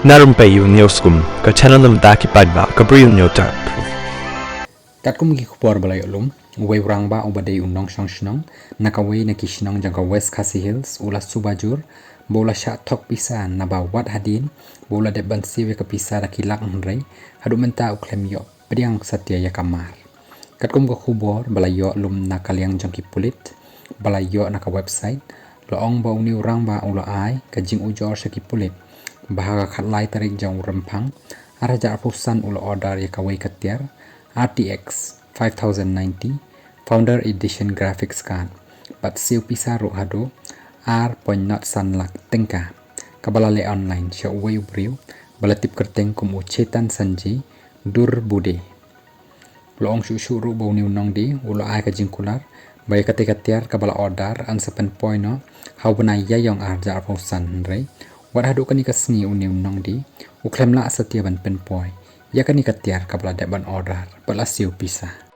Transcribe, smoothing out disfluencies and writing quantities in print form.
Na Rympei U Hynñiewtrep, channel nabynta paidbah, Bri U Hynñiewtrep. Kat kum gi khupor balai ulum, uwei rangbah ubadai unong shang shnong, nakawei na kishnong jangka West Khasi Hills, ula subajur, bola Shah thok pisa naba wat hadien, bola de bansi we kapisa da kilak nrei, haduh menta uklem yo, pediang satya ya kamar. Kat kum go khubor balai yo lum na kaliang jangki pulit, balai yo naka website, loong ba uniu rangbah ula ai, kajing ujor syaki pulit, bahaga khatlai tarik jong rempang, araja pusan ula order ya kawei katiar, RTX 5090 Founder Edition Graphics Card Pat siu pisa ro haduh R.not san lakhtyngka kabalale online sya uwei Bri U balatip kyrteng kum ucetan sanji dur bude loong shu ru bau niu nong di ulo ai kajing kular bay katiar kabala order an sepen poino hau benai yayong arja arposan rei wat haduh kani kasngi uniu nong di uklem la setia ban pen poi iakane katiar kabla deban order pala siu pisa